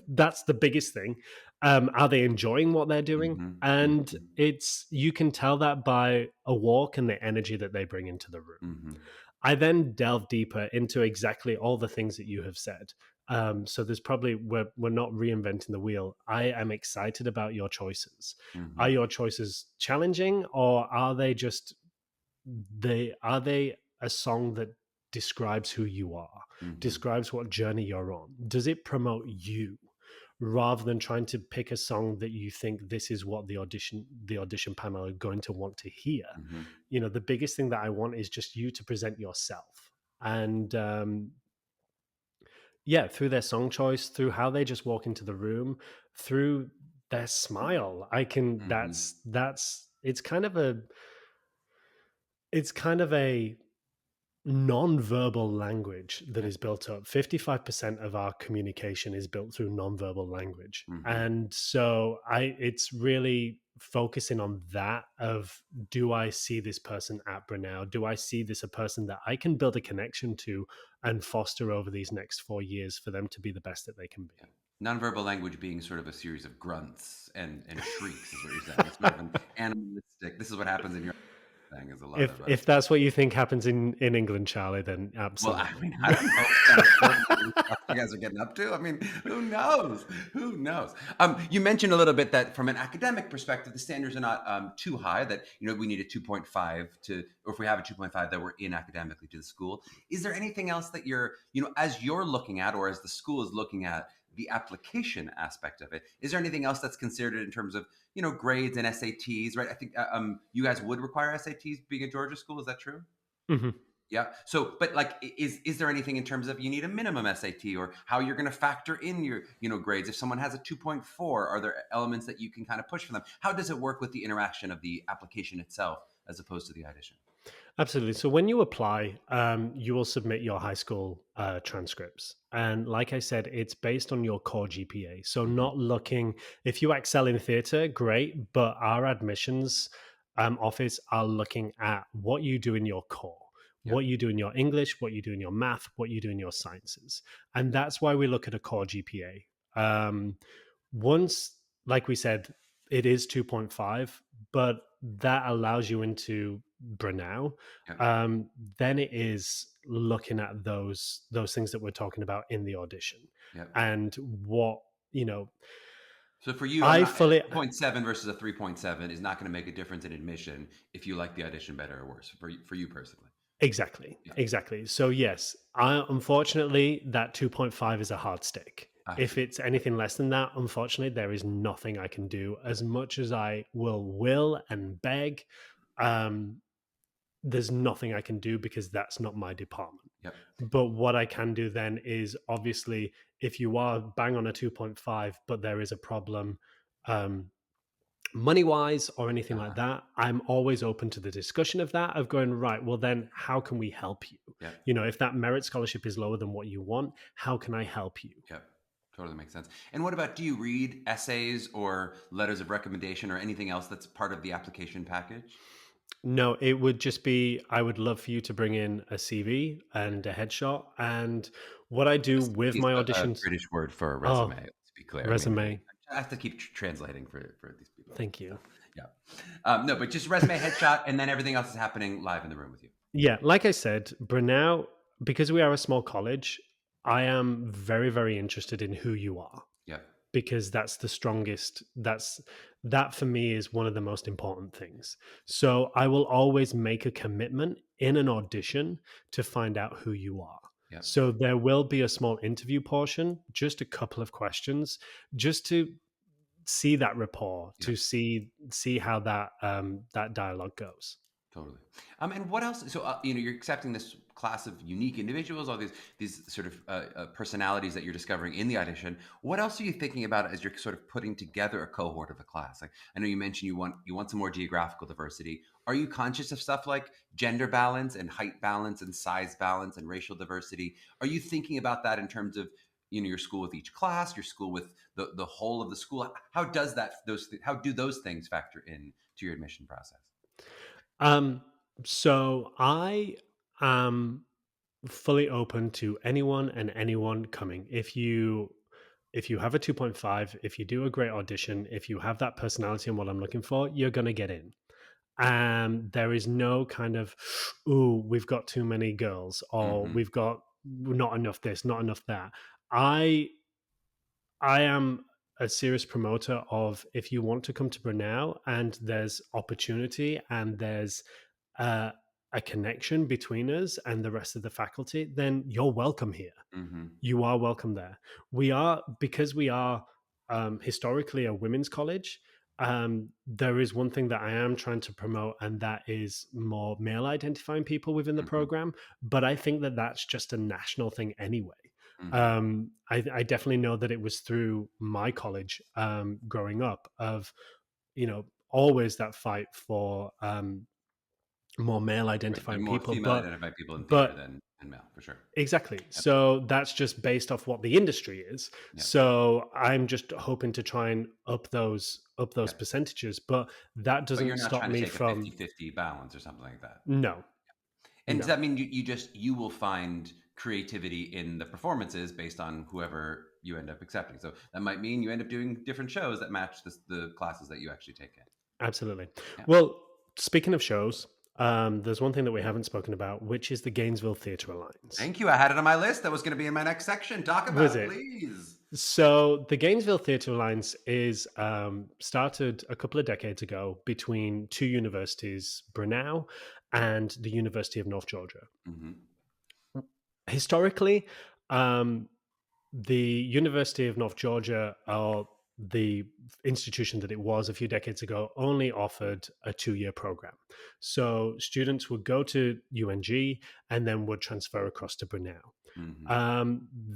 that's the biggest thing. Are they enjoying what they're doing? Mm-hmm, And mm-hmm, you can tell that by a walk and the energy that they bring into the room. mm-hmm, I then delve deeper into exactly all the things that you have said. So there's probably we're not reinventing the wheel. I am excited about your choices. mm-hmm, Are your choices challenging, or are they a song that describes who you are, mm-hmm. describes what journey you're on? Does it promote you rather than trying to pick a song that you think this is what the audition panel are going to want to hear? Mm-hmm. The biggest thing that I want is just you to present yourself. And yeah, through their song choice, through how they just walk into the room, through their smile, I can Mm-hmm. that's it's kind of a non-verbal language that Okay. is built up. 55% of our communication is built through non-verbal language. Mm-hmm. And so it's really focusing on that of, do I see this person at Brenau? Do I see this a person that I can build a connection to and foster over these next 4 years for them to be the best that they can Yeah. be? Nonverbal language being sort of a series of grunts and shrieks is what you're saying. It's sort of an animalistic. This is what happens in your thing. Is a lot if of if that's what you think happens in England, Charlie, then Well, I absolutely. mean, I don't know what kind of coordinating stuff you guys are getting up to. I mean, who knows? Who knows? You mentioned a little bit that from an academic perspective, the standards are not too high. That we need a 2.5 to, or if we have a 2.5, that we're in academically to the school. Is there anything else that you're, as you're looking at, or as the school is looking at the application aspect of it? Is there anything else that's considered in terms of grades and SATs? Right? I think you guys would require SATs being a Georgia school. Is that true? Mhm. Yeah. So, but like, is there anything in terms of you need a minimum SAT or how you're going to factor in your, grades? If someone has a 2.4, are there elements that you can kind of push for them? How does it work with the interaction of the application itself as opposed to the audition? Absolutely. So when you apply, you will submit your high school transcripts. And like I said, it's based on your core GPA. So Hmm. not looking, if you excel in theatre, great. But our admissions office are looking at what you do in your core, Yep. what you do in your English, what you do in your math, what you do in your sciences. And that's why we look at a core GPA. Once, like we said, it is 2.5, but that allows you into Brenau. Yep. um, then it is looking at those things that we're talking about in the audition, Yep. and what you know. So for you, I'm I not fully 2.7 versus a 3.7 is not going to make a difference in admission if you like the audition better or worse for you personally. Exactly, Yeah. exactly. So yes, I unfortunately that 2.5 is a hard stick. I If see. it's anything less than that, unfortunately, there is nothing I can do. As much as I will and beg, um, there's nothing I can do because that's not my department. Yep. But what I can do then is obviously if you are bang on a 2.5, but there is a problem um, money wise or anything like Uh-huh. that, I'm always open to the discussion of that, of going, right, well, then how can we help you? Yep. You know, if that merit scholarship is lower than what you want, how can I help you? Yep. Totally makes sense. And what about, do you read essays or letters of recommendation or anything else that's part of the application package? No, it would just be I would love for you to bring in a CV and a headshot. And what I A do with CV is my a auditions, British word for a oh, resume, let's be clear. I mean, resume. I have to keep translating for these people. Thank So, you. yeah. No, but just resume, headshot, and then everything else is happening live in the room with you. Yeah, like I said, Brunel, because we are a small college, I am very, very interested in who you are Yep. because that's the strongest. That for me is one of the most important things. So I will always make a commitment in an audition to find out who you are. Yep. So there will be a small interview portion, just a couple of questions, just to see that rapport, Yep. to see how that dialogue goes. Totally. And what else? So you're accepting this class of unique individuals, all these sort of personalities that you're discovering in the audition. What else are you thinking about as you're sort of putting together a cohort of a class? Like, I know you mentioned you want some more geographical diversity. Are you conscious of stuff like gender balance and height balance and size balance and racial diversity? Are you thinking about that in terms of your school with each class, your school with the whole of the school? How does how do those things factor in to your admission process? Um, so I am fully open to anyone and anyone coming. If you have a 2.5, if you do a great audition, if you have that personality and what I'm looking for, you're gonna get in. And there is no kind of, ooh, we've got too many girls, or Hmm. we've got not enough this, not enough that. I I am a serious promoter of if you want to come to Brunel and there's opportunity and there's uh, a connection between us and the rest of the faculty, then you're welcome here. Hmm. You are welcome there. We are, because we are historically a women's college. There is one thing that I am trying to promote, and that is more male identifying people within the Hmm. program. But I think that that's just a national thing anyway. Hmm. I definitely know that it was through my college growing up of always that fight for more male Right. There are identifying more people, female but identified people in theater but than male, for sure. exactly. Yep. So that's just based off what the industry is. Yep. So I'm just hoping to try and up those Yep. percentages, but that But you're doesn't not stop trying to me take a from 50-50 balance or something like that. no, And does no. that mean you will find creativity in the performances based on whoever you end up accepting? So that might mean you end up doing different shows that match the classes that you actually take in. Absolutely. Yeah. Well, speaking of shows, there's one thing that we haven't spoken about, which is the Gainesville Theatre Alliance. Thank you. I had it on my list. That was going to be in my next section. Talk about Was it, it? please. So the Gainesville Theatre Alliance is started a couple of decades ago between two universities, Brenau and the University of North Georgia. Hmm. Historically, um, the University of North Georgia are the institution that it was a few decades ago only offered a 2-year program. So students would go to UNG and then would transfer across to Brenau. Hmm.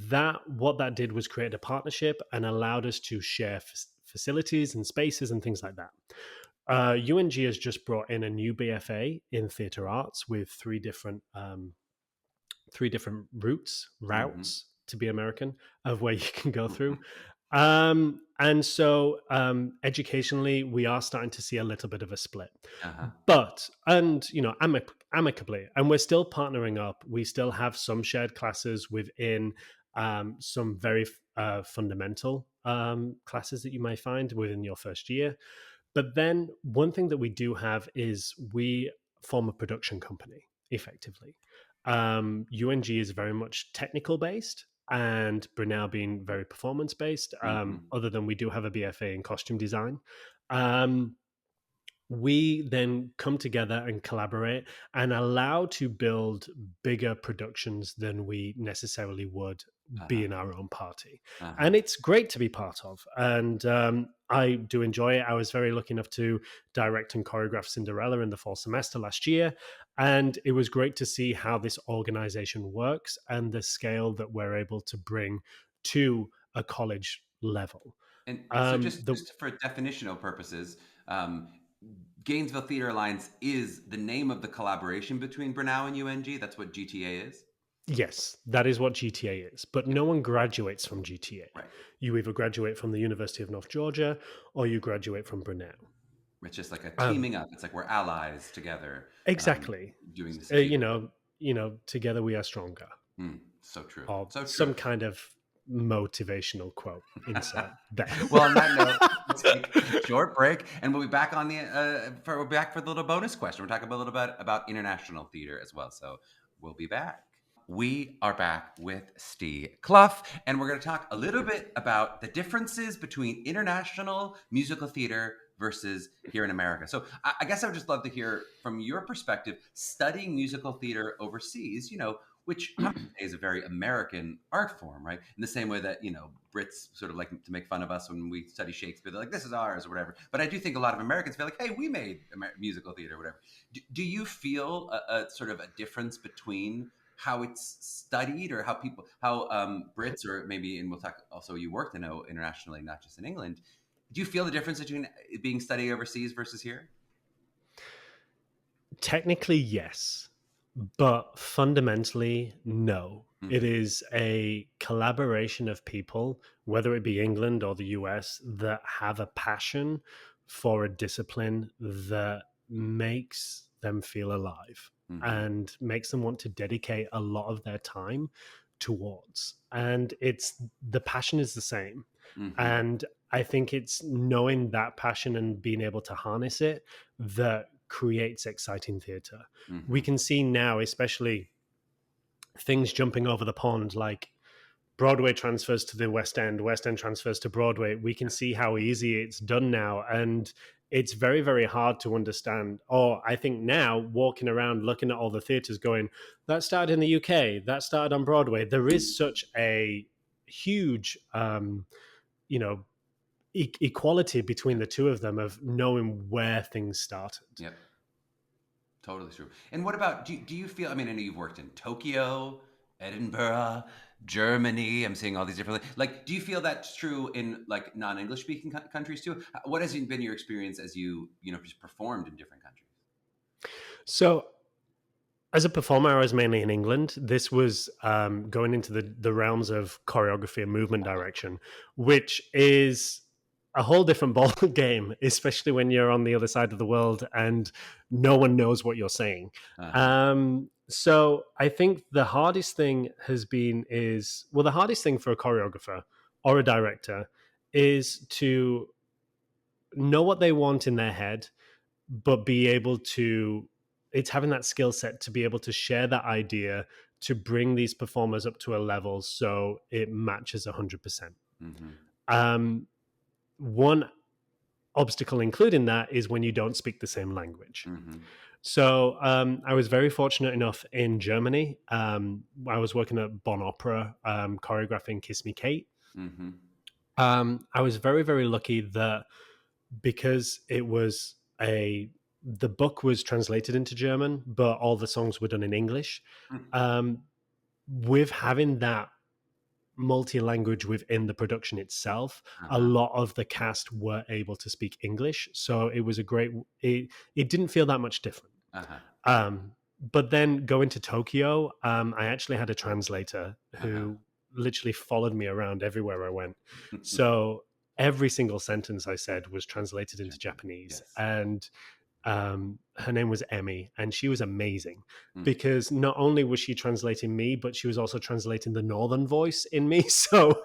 That what that did was create a partnership and allowed us to share facilities and spaces and things like that. UNG has just brought in a new BFA in theatre arts with three different Hmm. routes to be American, of where you can go through. And so educationally, we are starting to see a little bit of a split. Uh-huh. But, and, amicably, and we're still partnering up. We still have some shared classes within some very fundamental classes that you may find within your first year. But then one thing that we do have is we form a production company effectively. UNG is very much technical based, and Brenau being very performance based. Hmm. Other than we do have a BFA in costume design. Um, we then come together and collaborate and allow to build bigger productions than we necessarily would be Uh-huh. in our own party. Uh-huh. And it's great to be part of. And I do enjoy it. I was very lucky enough to direct and choreograph Cinderella in the fall semester last year. And it was great to see how this organization works and the scale that we're able to bring to a college level. And so Um, just the just for definitional purposes, um, Gainesville Theater Alliance is the name of the collaboration between Brenau and UNG. That's what GTA is. Yes, that is what GTA is. But Yeah. no one graduates from GTA. Right. You either graduate from the University of North Georgia or you graduate from Brunel. It's just like a Um, teaming up. It's like we're allies together, exactly. doing the Uh, same. you know, together we are stronger. So true. Or So true. some kind of motivational quote insert there. Well, on that note, let's take a short break, and we'll be back on the we're back for the little bonus question. We're talking a little bit about international theater as well. So we'll be back. We are back with Ste Clough, and we're going to talk a little bit about the differences between international musical theater versus here in America. So I guess I would just love to hear from your perspective, studying musical theater overseas, which I would say is a very American art form, right? In the same way that, Brits sort of like to make fun of us when we study Shakespeare. They're like, this is ours or whatever. But I do think a lot of Americans feel like, hey, we made musical theater or whatever. Do you feel a sort of a difference between how it's studied or how Brits or maybe, and we'll talk also, you work to know internationally, not just in England. Do you feel the difference between it being studied overseas versus here? Technically, yes, but fundamentally, no. It Mm-hmm. is a collaboration of people, whether it be England or the US, that have a passion for a discipline that makes them feel alive Mm-hmm. and makes them want to dedicate a lot of their time towards. And it's the passion is the same. Mm-hmm. And I think it's knowing that passion and being able to harness it that creates exciting theatre. We Mm-hmm. can see now, especially things jumping over the pond, like Broadway transfers to the West End transfers to Broadway. We can see how easy it's done now. And it's very, very hard to understand. Or I think now, walking around looking at all the theatres going, that started in the UK, that started on Broadway. There is such a huge, you know, equality between Yep. the two of them of knowing where things started. Yep. Totally true. And what about, do you feel, I mean, I know you've worked in Tokyo, Edinburgh, Germany. I'm seeing all these different, like, do you feel that's true in like non-English speaking countries too? What has been your experience as just performed in different countries? So as a performer, I was mainly in England. This was going into the realms of choreography and movement direction, which is a whole different ball game, especially when you're on the other side of the world and no one knows what you're saying. Uh-huh. So I think the hardest thing the hardest thing for a choreographer or a director is to know what they want in their head but be able to it's having that skill set to be able to share that idea to bring these performers up to a level so it matches 100%. Mm-hmm. um, One obstacle including that is when you don't speak the same language. Mm-hmm. So I was very fortunate enough in Germany. I was working at Bonn Opera, choreographing Kiss Me Kate. Mm-hmm. I was very, very lucky that because the book was translated into German, but all the songs were done in English. Mm. Um, with having that multi-language within the production itself, a Uh-huh. lot of the cast were able to speak English, so it was a great. It didn't feel that much different. Uh-huh. Um, but then going to Tokyo, I actually had a translator Uh-huh. who literally followed me around everywhere I went. So every single sentence I said was translated into German. Japanese, Yes. and her name was Emmy, and she was amazing Mm. because not only was she translating me, but she was also translating the northern voice in me. So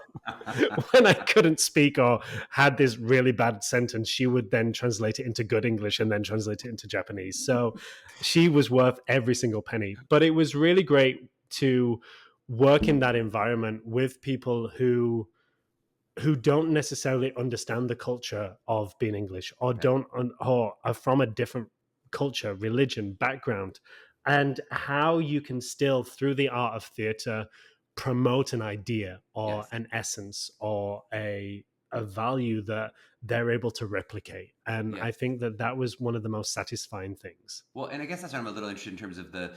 when I couldn't speak or had this really bad sentence, she would then translate it into good English and then translate it into Japanese. So she was worth every single penny. But it was really great to work in that environment with people who don't necessarily understand the culture of being English or Yeah. or are from a different culture, religion, background, and how you can still, through the art of theatre, promote an idea or Yes. an essence or a value that they're able to replicate. And I Yes. think that that was one of the most satisfying things. Well, and I guess that's why I'm a little interested in terms of the,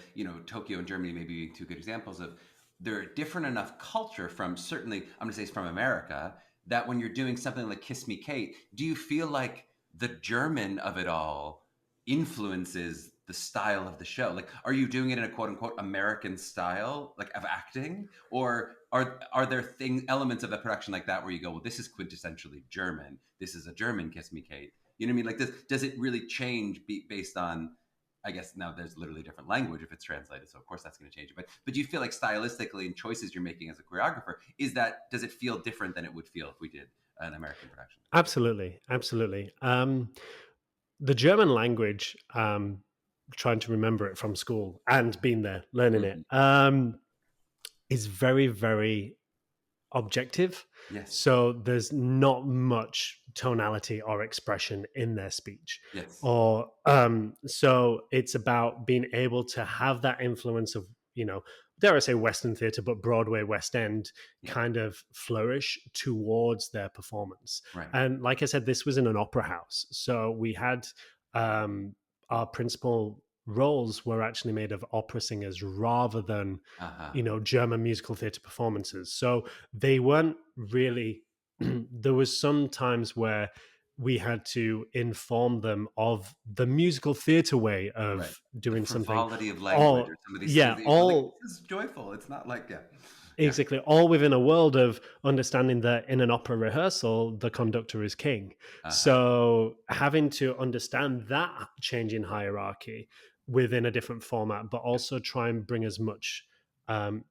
Tokyo and Germany maybe being two good examples of they're different enough culture from certainly, I'm going to say it's from America, that when you're doing something like Kiss Me Kate, do you feel like the German of it all influences the style of the show? Like, are you doing it in a quote unquote American style, like of acting? Or are there elements of the production like that where you go, well, this is quintessentially German. This is a German Kiss Me Kate. You know what I mean? Like, does it really change based on I guess now there's literally a different language if it's translated, so of course that's going to change it. But do you feel like stylistically and choices you're making as a choreographer does it feel different than it would feel if we did an American production? Absolutely, absolutely. The German language, trying to remember it from school and being there learning it, Hmm. is very, very objective. Yes. So there's not much tonality or expression in their speech. Yes. Or so it's about being able to have that influence of, dare I say Western theatre, but Broadway, West End Yeah. kind of flourish towards their performance. Right. And like I said, this was in an opera house. So we had our principal roles were actually made of opera singers rather than Uh-huh. German musical theatre performances. So they weren't really. There was some times where we had to inform them of the musical theatre way Right. of The doing something. frivolity of language All or some of these things yeah, that you go like, all this is joyful. It's not like yeah. Yeah. exactly, all within a world of understanding that in an opera rehearsal, the conductor is king. Uh-huh. So having to understand that change in hierarchy within a different format, but Yeah. also try and bring as much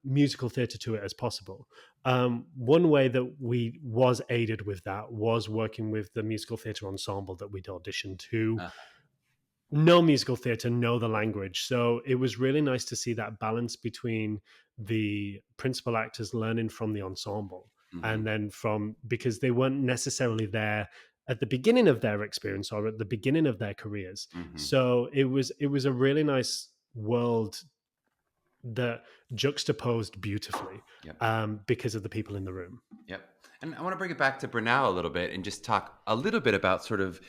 musical theatre to it as possible. One way that we was aided with that was working with the musical theatre ensemble that we'd auditioned to Uh, know musical theatre, know the language. So it was really nice to see that balance between the principal actors learning from the ensemble mm-hmm. and then from because they weren't necessarily there at the beginning of their experience or at the beginning of their careers. Mm-hmm. So it was a really nice world that juxtaposed beautifully Yep. because of the people in the room. Yep. And I want to bring it back to Brenau a little bit and just talk a little bit about sort of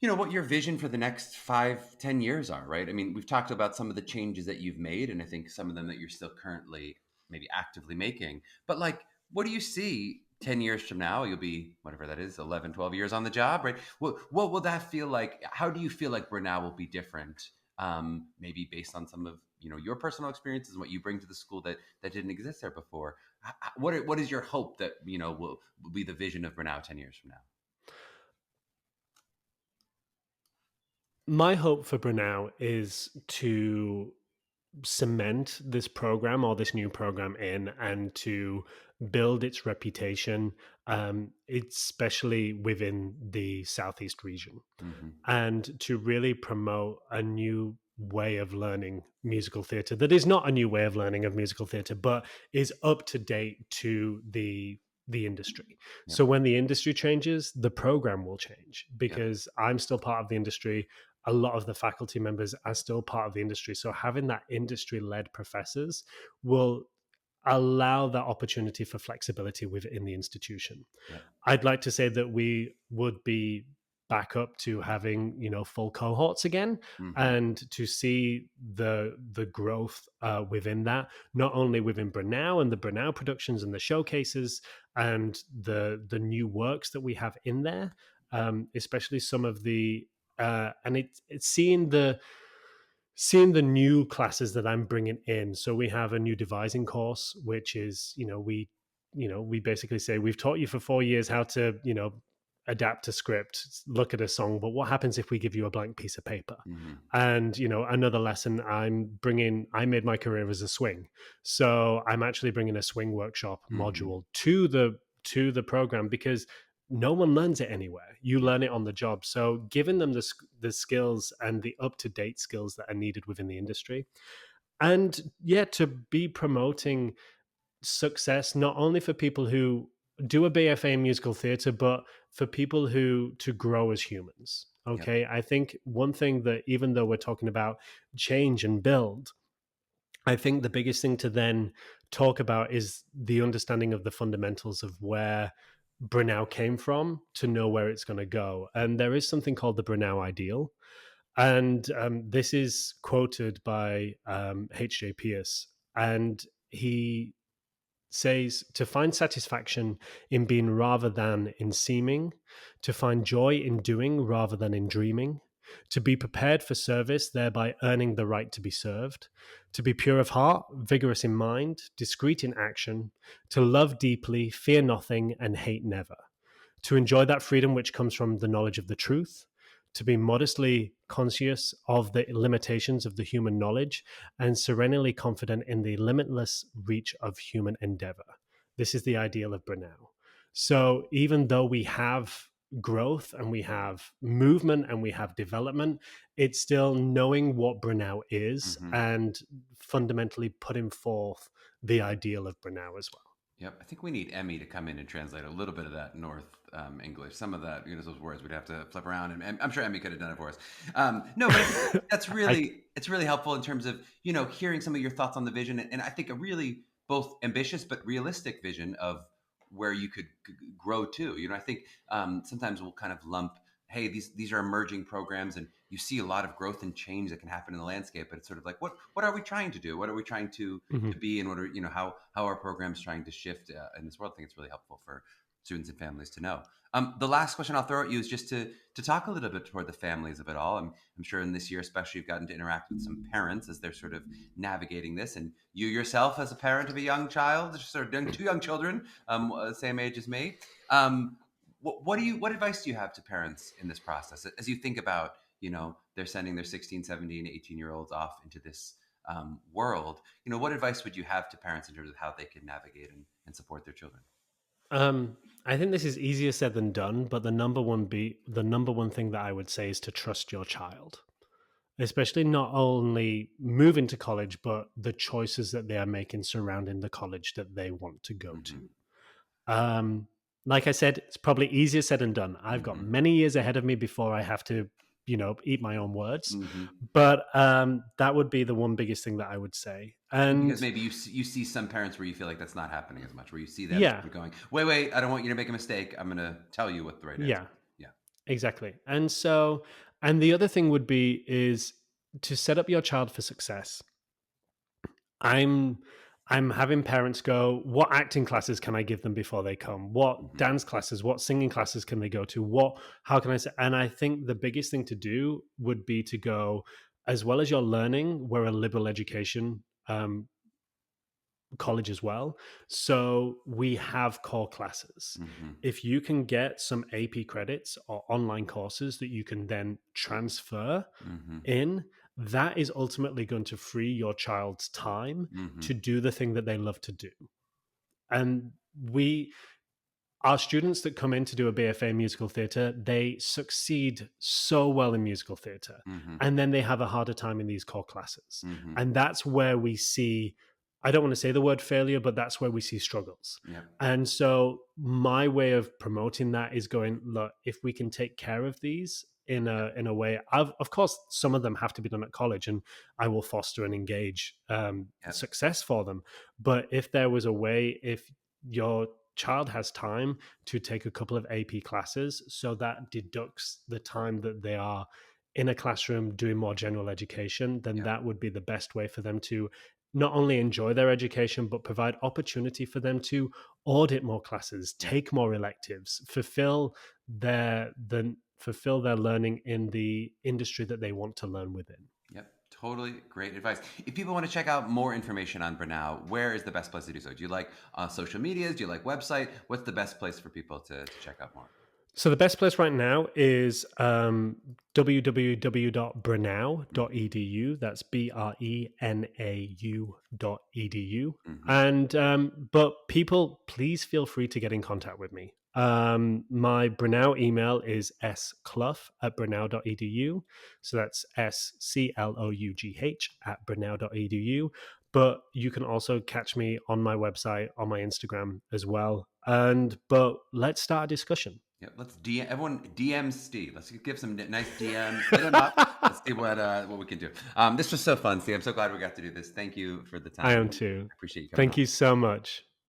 what your vision for the next 5, 10 years are, right? I mean, we've talked about some of the changes that you've made, and I think some of them that you're still currently maybe actively making. But like, what do you see 10 years from now? You'll be whatever that is, 11, 12 years on the job, right? What will that feel like? How do you feel like Brenau will be different? Maybe based on some of your personal experiences and what you bring to the school that didn't exist there before. What is your hope that will be the vision of Brenau 10 years from now? My hope for Brunel is to cement this program or this new program in and to build its reputation, especially within the Southeast region, Hmm. and to really promote a new way of learning musical theatre that is not a new way of learning of musical theatre, but is up to date to the industry. Yep. So when the industry changes, the program will change Yep. because I'm still part of the industry. A lot of the faculty members are still part of the industry. So having that industry led professors will allow that opportunity for flexibility within the institution. Yep. I'd like to say that we would be back up to having, full cohorts again, Hmm. and to see the growth within that, not only within Brenau and the Brenau productions and the showcases and the new works that we have in there, especially some of the and it's seeing the new classes that I'm bringing in. So we have a new devising course, which is, we basically say we've taught you for 4 years how to, adapt a script, look at a song, but what happens if we give you a blank piece of paper? Hmm. And, another lesson I made my career as a swing. So I'm actually bringing a swing workshop Hmm. module to the program, because no one learns it anywhere. You Yeah. learn it on the job. So giving them the skills and the up to date skills that are needed within the industry, and yeah, to be promoting success not only for people who do a BFA in musical theatre, but for people who to grow as humans. Yep. Okay, I think one thing that, even though we're talking about change and build, I think the biggest thing to then talk about is the understanding of the fundamentals of where Brenau came from to know where it's going to go. And there is something called the Brenau ideal. And this is quoted by H.J. Pierce. And he says to find satisfaction in being rather than in seeming, to find joy in doing rather than in dreaming, to be prepared for service, thereby earning the right to be served, to be pure of heart, vigorous in mind, discreet in action, to love deeply, fear nothing, and hate never, to enjoy that freedom which comes from the knowledge of the truth, to be modestly conscious of the limitations of the human knowledge, and serenely confident in the limitless reach of human endeavor. This is the ideal of Brenau. So even though we have growth and we have movement and we have development, it's still knowing what Brenau is Hmm. and fundamentally putting forth the ideal of Brenau as well. Yep. I think we need Emmy to come in and translate a little bit of that North English. Some of that, those words we'd have to flip around, and I'm sure Emmy could have done it for us. No, but I think that's I really it's really helpful in terms of hearing some of your thoughts on the vision, and I think a really both ambitious but realistic vision of where you could grow to. I think sometimes we'll kind of lump, hey, these are emerging programs, and you see a lot of growth and change that can happen in the landscape, but it's sort of like, what are we trying to do? What are we trying to Mhm. be in order, how our programs trying to shift in this world? I think it's really helpful for students and families to know. The last question I'll throw at you is just to talk a little bit toward the families of it all. I'm sure in this year especially you've gotten to interact with some parents as they're sort of navigating this, and you yourself as a parent of a young child, sort of two young children, same age as me. What advice do you have to parents in this process as you think about, they're sending their 16, 17, 18-year-olds off into this world? What advice would you have to parents in terms of how they can navigate and support their children? I think this is easier said than done, but the number one thing that I would say is to trust your child, especially not only moving to college, but the choices that they are making surrounding the college that they want to go to. Hmm. Um, like I said, it's probably easier said than done. I've got Hmm. many years ahead of me before I have to, eat my own words. Hmm. But that would be the one biggest thing that I would say. Because And maybe you see some parents where you feel like that's not happening as much, where you see them yeah, sort of going, wait, I don't want you to make a mistake. I'm going to tell you what the right answer yeah, is. Yeah. exactly. And the other thing would be is to set up your child for success. I'm I'm having parents go, what acting classes can I give them before they come? What Hmm. dance classes, what singing classes can they go to? How can I say? And I think the biggest thing to do would be to go, as well as you're learning, we're a liberal education college as well. So we have core classes. Hmm. If you can get some AP credits or online courses that you can then transfer Hmm. in, that is ultimately going to free your child's time Hmm. to do the thing that they love to do. And we, our students that come in to do a BFA in musical theatre, they succeed so well in musical theatre. Hmm. And then they have a harder time in these core classes. Hmm. And that's where we see, I don't want to say the word failure, but that's where we see struggles. Yep. And so my way of promoting that is going, look, if we can take care of these in a way. Of course, some of them have to be done at college, and I will foster and engage Yep. success for them. But if there was a way, if your child has time to take a couple of AP classes, so that deducts the time that they are in a classroom doing more general education, then Yep. that would be the best way for them to not only enjoy their education, but provide opportunity for them to audit more classes, Yep. take more electives, fulfill their learning in the industry that they want to learn within. Yep. Totally great advice. If people want to check out more information on Brenau, where is the best place to do so? Do you like social medias? Do you like website? What's the best place for people to check out more? So the best place right now is www.brenau.edu. That's BRENAU.edu. Mm-hmm. And but people, please feel free to get in contact with me. My Brenau email is sclough@brenau.edu. So that's SCLOUGH@brenau.edu. But you can also catch me on my website, on my Instagram as well. But let's start a discussion. Yeah, let's DM everyone. DM Steve. Let's give some nice DMs. Hit him up. Let's see what we can do. This was so fun, Steve. I'm so glad we got to do this. Thank you for the I time. am I too. appreciate you coming Thank on. you so much.